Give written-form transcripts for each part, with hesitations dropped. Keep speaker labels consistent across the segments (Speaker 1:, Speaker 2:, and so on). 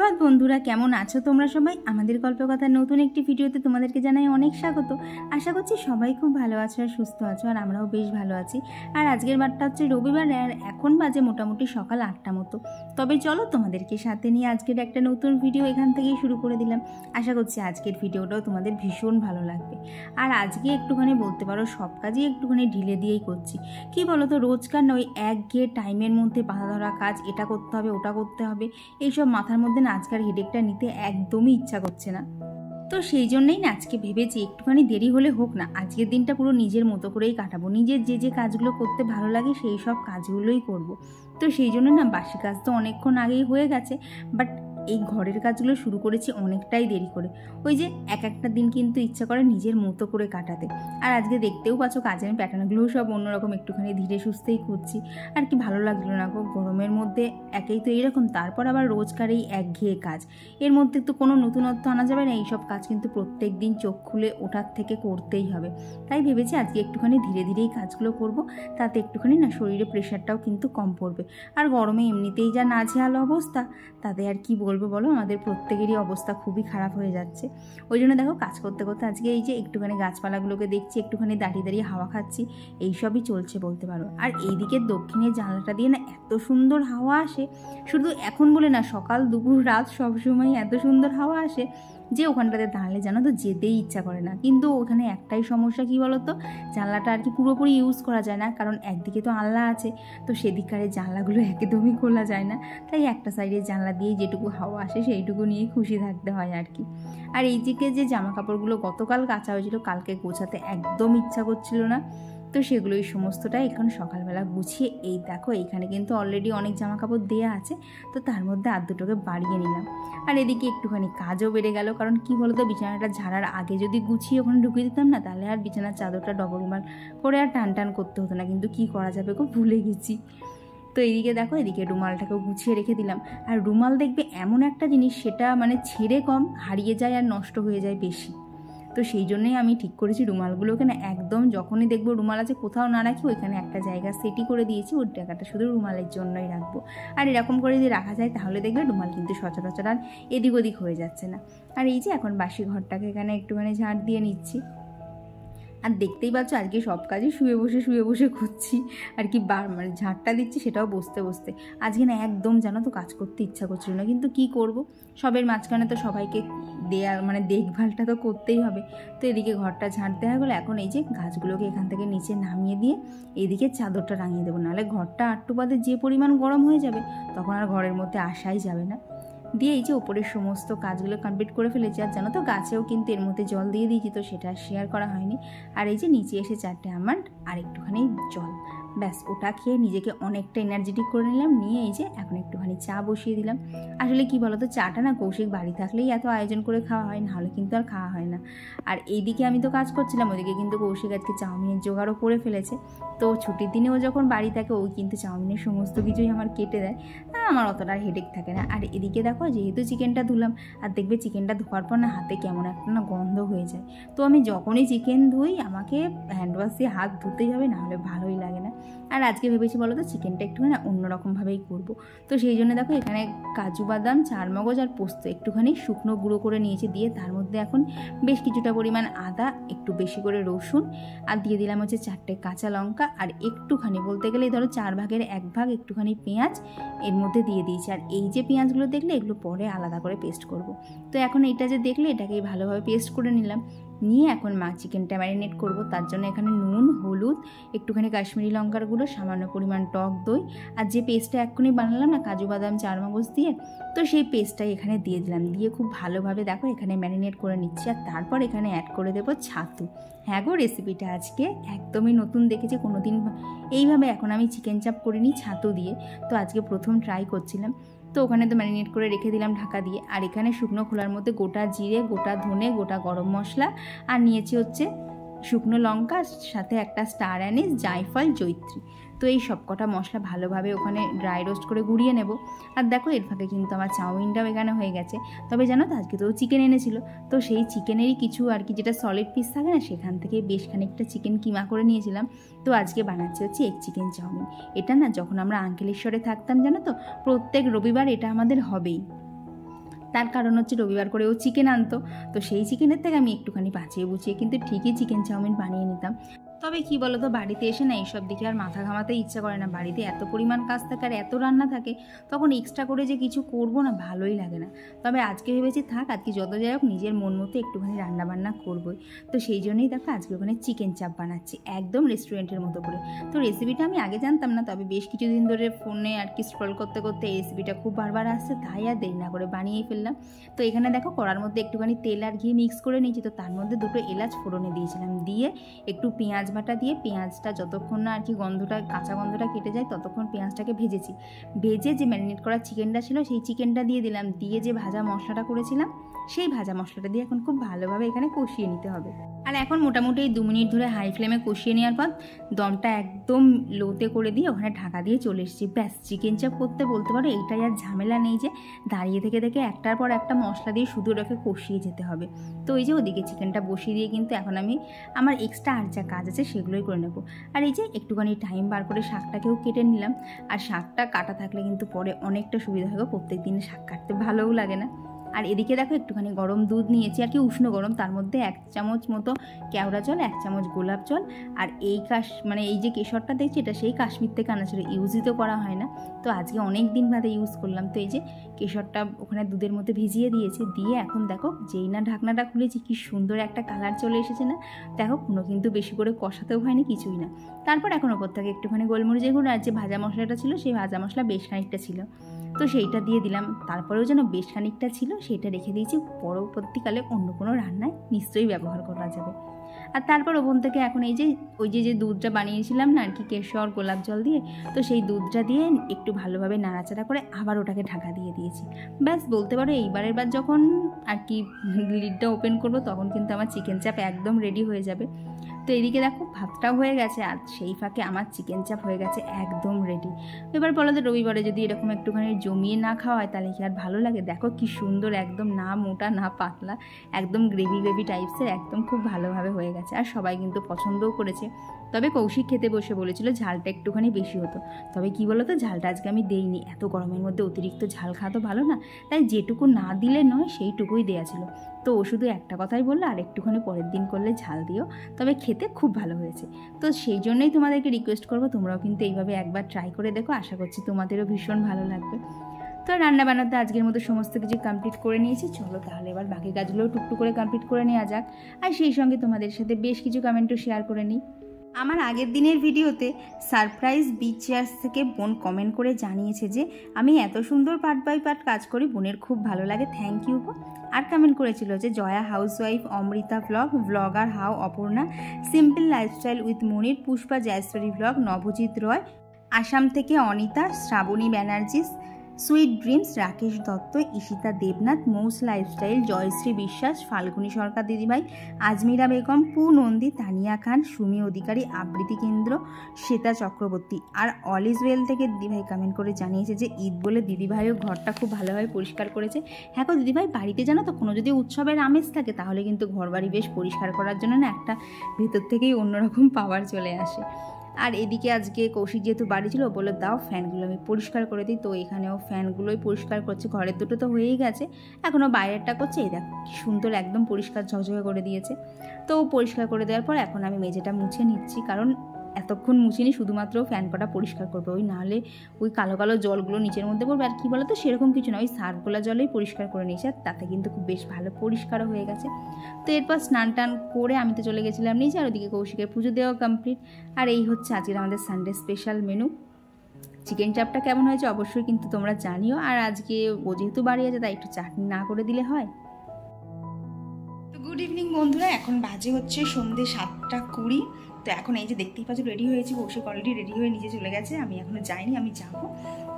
Speaker 1: সুপ্রভাত বন্ধুরা, কেমন আছো তোমরা সবাই? আমাদের গল্পকথার নতুন একটি ভিডিওতে তোমাদেরকে জানাই অনেক স্বাগত। আশা করছি সবাই খুব ভালো আছো আর সুস্থ আছো, আর আমরাও বেশ ভালো আছি। আর আজকের বারটা হচ্ছে রবিবার, আর এখন বাজে মোটামুটি সকাল 8টা মতো। তবে চলো তোমাদেরকে সাথে নিয়ে আজকের একটা নতুন ভিডিও এখান থেকেই শুরু করে দিলাম। আশা করছি আজকের ভিডিওটাও তোমাদের ভীষণ ভালো লাগবে। আর আজকে একটুখানি বলতে পারো সব কাজই একটুখানি ঢিলে দিয়েই করছি। কি বলো তো, রোজকার নয় একঘেয়ে টাইমের মধ্যে বাঁধা ধরা কাজ, এটা করতে হবে ওটা করতে হবে, এইসব মাথার মধ্যে না আজকের হেডেকটা নিতে একদমই ইচ্ছা করছে না। তো সেই জন্যই না আজকে ভেবেছি একটুখানি দেরি হলে হোক না, আজকের দিনটা পুরো নিজের মতো করেই কাটাবো। নিজের যে যে কাজগুলো করতে ভালো লাগে সেই সব কাজগুলোই করব। তো সেই জন্য না বাসি কাজ তো অনেকক্ষণ আগেই হয়ে গেছে, বাট এই ঘরের কাজগুলো শুরু করেছি অনেকটাই দেরি করে। ওই যে এক একটা দিন কিন্তু ইচ্ছা করে নিজের মতো করে কাটাতে। আর আজকে দেখতেও পাচ্ছ কাজের প্যাটার্নগুলোও সব অন্যরকম, একটুখানি ধীরে সুস্থেই করছি। আর কি ভালো লাগলো না গো, গরমের মধ্যে একেই তো এইরকম, তারপর আবার রোজকার এই একঘেয়ে কাজ, এর মধ্যে তো কোনো নতুনত্ব আনা যাবে না। এইসব কাজ কিন্তু প্রত্যেক দিন চোখ খুলে ওঠার থেকে করতেই হবে। তাই ভেবেছি আজকে একটুখানি ধীরে ধীরেই কাজগুলো করব, তাতে একটুখানি না শরীরে প্রেশারটাও কিন্তু কম পড়বে। আর গরমে এমনিতেই যা নাজেহাল অবস্থা, তাতে আর কি বলবো বলো, আমাদের প্রত্যেকেরই অবস্থা খুবই খারাপ হয়ে যাচ্ছে। ওই জন্য দেখো কাজ করতে করতে আজকে এই যে একটুখানি গাছপালাগুলোকে দেখছি, একটুখানি দাঁড়িয়ে দাঁড়িয়ে হাওয়া খাচ্ছি, এইসবই চলছে বলতে পারো। আর এইদিকে দক্ষিণের জানলাটা দিয়ে না এত সুন্দর হাওয়া আসে, শুধু এখন বলে না, সকাল দুপুর রাত সবসময় এত সুন্দর হাওয়া আসে যে ওখানটাতে দাঁড়ালে জানো তো যেতেই ইচ্ছা করে না। কিন্তু ওখানে একটাই সমস্যা, কি বলতো, জানলাটা আর কি পুরোপুরি ইউজ করা যায় না, কারণ একদিকে তো আনলা আছে, তো সেদিককারের জানলাগুলো একদমই খোলা যায় না। তাই একটা সাইডের জানলা দিয়েই যেটুকু হাওয়া আসে সেইটুকু নিয়েই খুশি থাকতে হয় আর কি। আর এই দিকে যে জামা কাপড়গুলো গতকাল কাচা হয়েছিল, কালকে গোছাতে একদম ইচ্ছা করছিল না, তো সেগুলোই সমস্তটাই এখন সকালবেলা গুছিয়ে এই দেখো এইখানে কিন্তু অলরেডি অনেক জামা কাপড় দেওয়া আছে, তো তার মধ্যে আর দুটোকে বাড়িয়ে নিলাম। আর এদিকে একটুখানি কাজও বেড়ে গেল, কারণ কি বলতো, বিছানাটা ঝাড়ার আগে যদি গুছিয়ে ওখানে ঢুকিয়ে দিতাম না, তাহলে আর বিছানার চাদরটা ডবল রুমাল করে আর টান টান করতে হতো না। কিন্তু কি করা যাবে গো, ভুলে গেছি। তো এদিকে দেখো, এদিকে রুমালটাকেও গুছিয়ে রেখে দিলাম। আর রুমাল দেখবে এমন একটা জিনিস, সেটা মানে ছেড়ে কম, হারিয়ে যায় আর নষ্ট হয়ে যায় বেশি। তো সেই জন্যই আমি ঠিক করেছি রুমালগুলোকে না একদম যখনই দেখবো রুমাল আছে কোথাও না রাখি, ওইখানে একটা জায়গা সেটই করে দিয়েছি, ওই জায়গাটা শুধু রুমালের জন্যই রাখবো। আর এরকম করে যদি রাখা যায় তাহলে দেখবে রুমাল কিন্তু সচরাচর আর এদিক ওদিক হয়ে যাচ্ছে না। আর এই যে এখন বাসি ঘরটাকে এখানে একটুখানি ঝাড় দিয়ে নিচ্ছি। আর দেখতেই পাচ্ছ আজকে সব কাজই শুয়ে বসে করছি আর কি, মানে ঝাড়টা দিচ্ছি সেটাও বসতে বসতে। আজকে না একদম জানো তো কাজ করতে ইচ্ছা করছিল না, কিন্তু কি করব, সবের মাঝখানে তো সবাইকে দেয়া মানে দেখভালটা তো করতেই হবে। তো এদিকে ঘরটা ঝাড় দেওয়া গেলো, এখন এই যে গাছগুলোকে এখান থেকে নিচে নামিয়ে দিয়ে এদিকে চাদরটা রাঙিয়ে দেবো, নাহলে ঘরটা আটটু বাদে যে পরিমাণ গরম হয়ে যাবে তখন আর ঘরের মধ্যে আসাই যাবে না। দিয়ে এই যে ওপরের সমস্ত কাজগুলো কমপ্লিট করে ফেলেছি। আর জানো তো গাছেও কিন্তু এর মধ্যে জল দিয়ে দিয়েছি, তো সেটা শেয়ার করা হয়নি। আর এই যে নিচে এসে 4টে আমন্ড আর একটুখানি জল, ব্যাস ওটা খেয়ে নিজেকে অনেকটা এনার্জেটিক করে নিলাম। নিয়ে এই যে এখন একটুখানি চা বসিয়ে দিলাম। আসলে কি বলতো, চাটা না কৌশিক বাড়ি থাকলেই এত আয়োজন করে খাওয়া হয়, নাহলে কিন্তু আর খাওয়া হয় না। আর এইদিকে আমি তো কাজ করছিলাম, ওইদিকে কিন্তু কৌশিক আজকে চাউমিনের জোগাড়ও করে ফেলেছে। তো ছুটির দিনেও যখন বাড়ি থাকে ওই কিন্তু চাউমিনের সমস্ত কিছুই আমার কেটে দেয়, আমার অতটা হেডেক থাকে না। আর এদিকে দেখো যেহেতু চিকেনটা ধুলাম, আর দেখবে চিকেনটা ধোয়ার পর না হাতে কেমন একটা না গন্ধ হয়ে যায়, তো আমি যখনই চিকেন ধুই আমাকে হ্যান্ড ওয়াশ দিয়ে হাত ধুতেই হবে, নাহলে ভালোই লাগে না। আর আজকে ভেবেছি বলো তো চিকেনটা একটুখানি অন্যরকমভাবেই করবো। তো সেই জন্য দেখো এখানে কাজু বাদাম, চারমগজ আর পোস্ত একটুখানি শুকনো গুঁড়ো করে নিয়েছি, দিয়ে তার মধ্যে এখন বেশ কিছুটা পরিমাণ আদা, একটু বেশি করে রসুন, আর দিয়ে দিলাম হচ্ছে 4টে কাঁচা লঙ্কা, আর একটুখানি বলতে গেলে ধরো 4 ভাগের 1 ভাগ একটুখানি পেঁয়াজ এর মধ্যে দিয়ে দিয়েছি। আর এই যে পেঁয়াজগুলো দেখলে এগুলো পরে আলাদা করে পেস্ট করব। তো এখন এটা যে দেখলে এটাকেই ভালোভাবে পেস্ট করে নিলাম। নিয়ে এখন চিকেনটা ম্যারিনেট করব। তার জন্য এখানে নুন, হলুদ, একটুখানি কাশ্মীরি লঙ্কার গুঁড়ো, সামান্য পরিমাণ টক দই, আর যে পেস্টটা এক্ষুনি বানালাম না কাজু বাদাম চারমগজ দিয়ে, তো সেই পেস্টটাই এখানে দিয়ে দিলাম। দিয়ে খুব ভালোভাবে দেখো এখানে ম্যারিনেট করে নিচ্ছি। আর তারপর এখানে অ্যাড করে দেবো ছাতু। হ্যাঁ গো, রেসিপিটা আজকে একদমই নতুন দেখেছি, কোনোদিন এইভাবে এখন আমি চিকেন চাপ করিনি ছাতু দিয়ে, তো আজকে প্রথম ট্রাই করছিলাম। তো ওখানে তো ম্যারিনেট করে রেখে দিলাম ঢাকা দিয়ে। আর এখানে শুকনো খোলার মধ্যে গোটা জিরে, গোটা ধনে, গোটা গরম মশলা, আর নিয়েছি হচ্ছে শুকনো লঙ্কা, সাথে একটা স্টার অ্যানিস, জায়ফল, জয়িত্রী। তো এই সব কটা মশলা ভালোভাবে ওখানে ড্রাই রোস্ট করে গুঁড়িয়ে নেব। আর দেখো এর ফাঁকে কিন্তু আমার চাউমিনটাও এখানে হয়ে গেছে। তবে জানো তো আজকে তো চিকেন এনেছিল, তো সেই চিকেনেরই কিছু আর কি যেটা সলিড পিস থাকে না, সেখান থেকে বেশ খানিকটা চিকেন কিমা করে নিয়েছিলাম। তো আজকে বানাচ্ছি হচ্ছে এগ চিকেন চাউমিন। এটা না যখন আমরা আঙ্কেলেশ্বরে থাকতাম জানো তো, প্রত্যেক রবিবার এটা আমাদের হবেই। তার কারণ হচ্ছে রবিবার করে ও চিকেন আনতো, তো সেই চিকেনের থেকে আমি একটুখানি বাঁচিয়ে বুঝিয়ে কিন্তু ঠিকই চিকেন চাউমিন বানিয়ে নিতাম। তবে কি বলো তো, বাড়িতে এসে না এইসব দিকে আর মাথা ঘামাতে ইচ্ছা করে না। বাড়িতে এত পরিমাণ কাজ থাকে আর এত রান্না থাকে, তখন এক্সট্রা করে যে কিছু করবো না, ভালোই লাগে না। তবে আজকে ভেবেছি থাক, আজকে যত যাই হোক নিজের মন মতো একটুখানি রান্নাবান্না করবোই। তো সেই জন্যই দেখো আজকে ওখানে চিকেন চাপ বানাচ্ছি একদম রেস্টুরেন্টের মতো করে। তো রেসিপিটা আমি আগে জানতাম না, তবে বেশ কিছুদিন ধরে ফোনে আর কি স্ক্রল করতে করতে এই রেসিপিটা খুব বারবার আসছে, তাই আর দেরি না করে বানিয়েই ফেললাম। তো এখানে দেখো কড়ার মধ্যে একটুখানি তেল আর ঘি মিক্স করে নিয়েছি, তো তার মধ্যে 2টো এলাচ ফোড়নে দিয়েছিলাম, দিয়ে একটু পেঁয়াজ বাটা দিয়ে পেঁয়াজটা যতক্ষণ না আর কি গন্ধটা, কাঁচা গন্ধটা কেটে যায় ততক্ষণ পেঁয়াজটাকে ভেজেছি। ভেজে যে ম্যারিনেট করা চিকেনটা ছিল সেই চিকেনটা দিয়ে দিলাম, দিয়ে যে ভাজা মশলাটা করেছিলাম সেই ভাজা মশলাটা দিয়ে এখন খুব ভালোভাবে এখানে কষিয়ে নিতে হবে। আর এখন মোটামুটি 2 মিনিট ধরে হাই ফ্লেমে কষিয়ে নেওয়ার পর দমটা একদম লোতে করে দিয়ে ওখানে ঢাকা দিয়ে চলে এসেছি। ব্যাস, চিকেন চাপ করতে বলতে পারো এইটাই আর ঝামেলা নেই যে দাঁড়িয়ে থেকে থেকে একটার পর একটা মশলা দিয়ে শুধু ওটাকে কষিয়ে যেতে হবে। তো এই যে ওদিকে চিকেনটা বসিয়ে দিয়ে কিন্তু এখন আমি আমার এক্সট্রা আর যা কাজ আছে সেগুলোই করে নেবো। আর এই যে একটুখানি টাইম বার করে শাকটাকেও কেটে নিলাম। আর শাকটা কাটা থাকলে কিন্তু পরে অনেকটা সুবিধা হবে, প্রত্যেক দিন শাক কাটতে ভালোও লাগে না। আর এদিকে দেখো একটুখানি গরম দুধ নিয়েছি আর কি, উষ্ণ গরম, তার মধ্যে 1 চামচ মতো কেওড়া জল, 1 চামচ গোলাপ জল, আর এই এই যে কেশরটা দেখছি এটা সেই কাশ্মীর থেকে আনা ছিল, ইউজই তো করা হয় না, তো আজকে অনেক দিন বাদে ইউজ করলাম। তো এই যে কেশরটা ওখানে দুধের মধ্যে ভিজিয়ে দিয়েছি, দিয়ে এখন দেখো যেই না ঢাকনাটা খুলেছি কি সুন্দর একটা কালার চলে এসেছে না। দেখো কোনো কিন্তু বেশি করে কষাতেও হয়নি, কিছুই না। তারপর এখন ওপর থেকে একটুখানি গোলমরিচের গুঁড়ো আর যে ভাজা মশলাটা ছিল সেই ভাজা মশলা বেশ খানিকটা ছিল, তো সেইটা দিয়ে দিলাম। তারপরেও যেন বেশ খানিকটা ছিল, সেটা রেখে দিয়েছি, পরবর্তীকালে অন্য কোনো রান্নায় নিশ্চয়ই ব্যবহার করা যাবে। আর তারপর ওভেন থেকে এখন এই যে ওই যে দুধটা বানিয়েছিলাম না আর কি কেশর গোলাপ জল দিয়ে, তো সেই দুধটা দিয়ে একটু ভালোভাবে নাড়াচাড়া করে আবার ওটাকে ঢাকা দিয়ে দিয়েছি। ব্যাস বলতে পারো এইবারের বার যখন আর কি লিডটা ওপেন করবো তখন কিন্তু আমার চিকেন চাপ একদম রেডি হয়ে যাবে। তো এদিকে দেখো ভাতটাও হয়ে গেছে আর সেই ফাঁকে আমার চিকেন চাপ হয়ে গেছে একদম রেডি। এবার বলো তো রবিবারে যদি এরকম একটুখানি জমিয়ে না খাওয়া হয় তাহলে কি আর ভালো লাগে? দেখো কি সুন্দর, একদম না মোটা না পাতলা, একদম গ্রেভি গ্রেভি টাইপসের, একদম খুব ভালোভাবে হয়ে গেছে। আর সবাই কিন্তু পছন্দও করেছে। তবে কৌশিক খেতে বসে বলেছিল ঝালটা একটুখানি বেশি হতো, তবে কি বলো তো ঝালটা আজকে আমি দেইনি, এত গরমের মধ্যে অতিরিক্ত ঝাল খাওয়া তো ভালো না, তাই যেটুকু না দিলে নয় সেইটুকুই দেওয়া ছিল। তো ও শুধু একটা কথাই বললো আর একটুখানি পরের দিন করলে ঝাল দিও, তবে খেতে খুব ভালো হয়েছে। তো সেই জন্যই তোমাদেরকে রিকোয়েস্ট করবো তোমরাও কিন্তু এইভাবে একবার ট্রাই করে দেখো, আশা করছি তোমাদেরও ভীষণ ভালো লাগবে। তো রান্না বান্নাতে আজকের মতো সমস্ত কিছু কমপ্লিট করে নিয়েছি, চলো তাহলে এবার বাকি কাজগুলোও টুকটুক করে কমপ্লিট করে নেওয়া যাক। আর সেই সঙ্গে তোমাদের সাথে বেশ কিছু কমেন্টও শেয়ার করে নিই। আমার আগের দিনের ভিডিওতে সারপ্রাইজ বিচ চেয়ার্স থেকে বোন কমেন্ট করে জানিয়েছে যে আমি এত সুন্দর পার্ট বাই পার্ট কাজ করি, বোনের খুব ভালো লাগে, থ্যাংক ইউ। আর কমেন্ট করেছিল যে Jaya housewife, Amrita blogger how Aparna, simple lifestyle with Monir, Pushpa Jayeshwari blog, Nabajit Roy, Assam থেকে Anita, Srabani Banerjee, sweet dreams, Rakesh Dutta, Ishita Debnath, Mou's lifestyle, Jayashree Biswas, Falguni সরকার দিদিভাই, আজমিরা বেগম, পু নন্দী, তানিয়া খান, সুমি অধিকারী, আবৃত্তি কেন্দ্র, শ্বেতা চক্রবর্তী। আর অল ইজ ওয়েল থেকে দিদিভাই কমেন্ট করে জানিয়েছে যে ঈদ বলে দিদিভাইও ঘরটা খুব ভালোভাবে পরিষ্কার করেছে। হ্যাঁ গো দিদিভাই, বাড়িতে জানো তো কোনো যদি উৎসবের আমেজ থাকে তাহলে কিন্তু ঘর বাড়ি বেশ পরিষ্কার করার জন্য না একটা ভেতর থেকেই অন্যরকম পাওয়ার চলে আসে। আর এদিকে আজকে কৌশিক যেহেতু বাড়ি ছিল বলে দাও ফ্যানগুলো আমি পরিষ্কার করে দিই, তো এখানেও ফ্যানগুলোই পরিষ্কার করছে, ঘরের দুটো তো হয়েই গেছে, এখনও বাইরেরটা করছে। এই দেখো কি সুন্দর একদম পরিষ্কার ঝকঝকে করে দিয়েছে। তো পরিষ্কার করে দেওয়ার পর এখন আমি মেঝেটা মুছে নিচ্ছি, কারণ এতক্ষণ মুছিনি, শুধুমাত্র ফ্যান কটা পরিষ্কার করবে, ওই নাহলে ওই কালো কালো জলগুলো নিচের মধ্যে পড়বে। আর কী বলো তো সেরকম কিছু না, ওই সার্ফগুলা জলেই পরিষ্কার করে নিয়েছে, আর তাতে কিন্তু খুব বেশ ভালো পরিষ্কারও হয়ে গেছে। তো এরপর স্নান টান করে আমি তো চলে গেছিলাম নিচে, আর ওদিকে কৌশিকের পুজো দেওয়া কমপ্লিট। আর এই হচ্ছে আজকের আমাদের সানডে স্পেশাল মেনু। চিকেন চাপটা কেমন হয়েছে অবশ্যই কিন্তু তোমরা জানিও। আর আজকে ও যেহেতু বাড়ি আছে তাই একটু চাটনি না করে দিলে হয়। তো গুড ইভিনিং বন্ধুরা, এখন বাজে হচ্ছে সন্ধ্যে 7:20। তো এখন এই যে দেখতেই পাচ্ছ রেডি হয়েছি, কৌশিক অলরেডি রেডি হয়ে নিচে চলে গেছে, আমি এখনও যাইনি, আমি যাবো।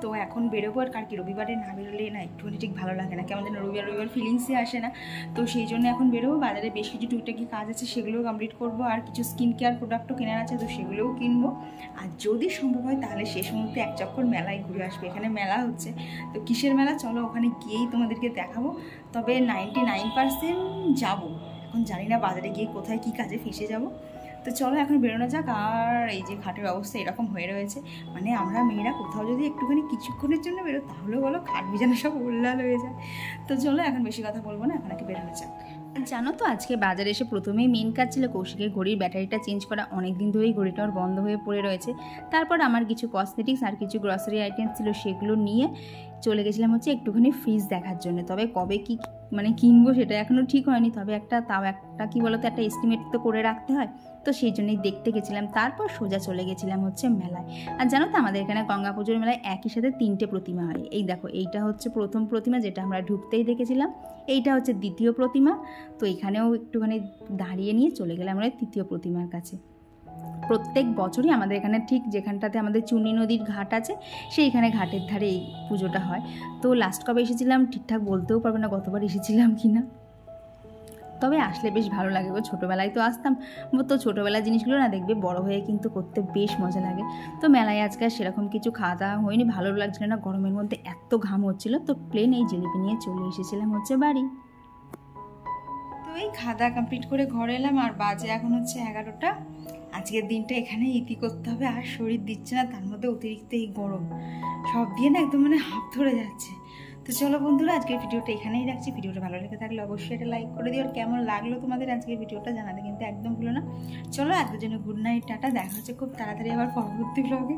Speaker 1: তো এখন বেরোবো। আর কার কি রবিবারে না বেরোলে না একটুখানি ঠিক ভালো লাগে না, কেমন যেন রবিবার ফিলিংসই আসে না। তো সেই জন্য এখন বেরোবো, বাজারে বেশ কিছু টুকটাকি কাজ আছে সেগুলোও কমপ্লিট করবো, আর কিছু স্কিন কেয়ার প্রোডাক্টও কেনার আছে তো সেগুলোও কিনবো। আর যদি সম্ভব হয় তাহলে শেষ মুহূর্তে এক চক্কর মেলায় ঘুরে আসবে, এখানে মেলা হচ্ছে। তো কিসের মেলা চলো ওখানে গিয়েই তোমাদেরকে দেখাবো। তবে 99% যাবো, এখন জানি না বাজারে গিয়ে কোথায় কী কাজে ফেসে যাব। তো চলো এখন বেরোনো যাক। আর এই যে ঘাটের অবস্থা এরকম হয়ে রয়েছে, মানে আমরা মেয়েরা কোথাও যদি একটুখানি কিছুক্ষণের জন্য বেরো তাহলে বলো ঘাট বিছানা সব উল্লাল হয়ে যায়। তো চলো এখন বেশি কথা বলবো না, এখন বেরোনো যাক। জানো তো আজকে বাজারে এসে প্রথমেই মেন কাজ ছিল কৌশিকের ঘড়ির ব্যাটারিটা চেঞ্জ করা। অনেক দিন ধরেই ঘড়িটা ওর বন্ধ হয়ে পড়ে রয়েছে। তারপর আমার কিছু কসমেটিক্স আর কিছু গ্রসারি আইটেমস ছিল, সেগুলো নিয়ে চলে গেছিলাম হচ্ছে একটুখানি ফ্রিজ দেখার জন্য। তবে কবে কি মানে কিনবো সেটা এখনও ঠিক হয়নি, তবে একটা কি বলতো একটা এস্টিমেট তো করে রাখতে হয়, তো সেই জন্যই দেখতে গেছিলাম। তারপর সোজা চলে গেছিলাম হচ্ছে মেলায়। আর জানো তো আমাদের এখানে গঙ্গা পুজোর মেলায় একই সাথে 3টে প্রতিমা হয়। এই দেখো, এইটা হচ্ছে প্রথম প্রতিমা যেটা আমরা ঢুকতেই দেখেছিলাম, এইটা হচ্ছে দ্বিতীয় প্রতিমা। তো এখানেও একটুখানি দাঁড়িয়ে নিয়ে চলে গেলাম আমরা তৃতীয় প্রতিমার কাছে। প্রত্যেক বছরই আমাদের এখানে ঠিক যেখানটাতে আমাদের চুনি নদীর ঘাট আছে সেইখানে ঘাটের ধারে এই পুজোটা হয়। তো লাস্ট কবে এসেছিলাম ঠিকঠাক বলতেও পারবো না গতবার এসেছিলাম কি না, তবে আসলে বেশ ভালো লাগে গো। ছোটোবেলায় তো আসতাম, তো ছোটোবেলার জিনিসগুলো না দেখবে বড় হয়ে কিন্তু করতে বেশ মজা লাগে। তো মেলায় আজকে সেরকম কিছু খাওয়া দাওয়া হয়নি, ভালো লাগছিল না, গরমের মধ্যে এত ঘাম হচ্ছিলো। তো প্লেন এই জিলিপি নিয়ে চলে এসেছিলাম হচ্ছে বাড়ি। তো এই খাওয়া দাওয়া কমপ্লিট করে ঘরে এলাম, আর বাজে এখন হচ্ছে 11টা। আজকের দিনটা এখানে ইতি করতে হবে, আর শরীর দিচ্ছে না, তার মধ্যে অতিরিক্ত এই গরম সব দিয়ে না একদম মানে হাঁপ ধরে যাচ্ছে। তো চলো বন্ধুরা আজকের ভিডিওটা এখানেই রাখছি। ভিডিওটা ভালো লেগে থাকলে অবশ্যই এটা লাইক করে দিও, আর কেমন লাগলো তোমাদের আজকের ভিডিওটা জানাতে কিন্তু একদম ভুলো না। চলো আজকের জন্য গুড নাইট, টাটা। দেখা হচ্ছে খুব তাড়াতাড়ি আবার পরবর্তী ব্লগে।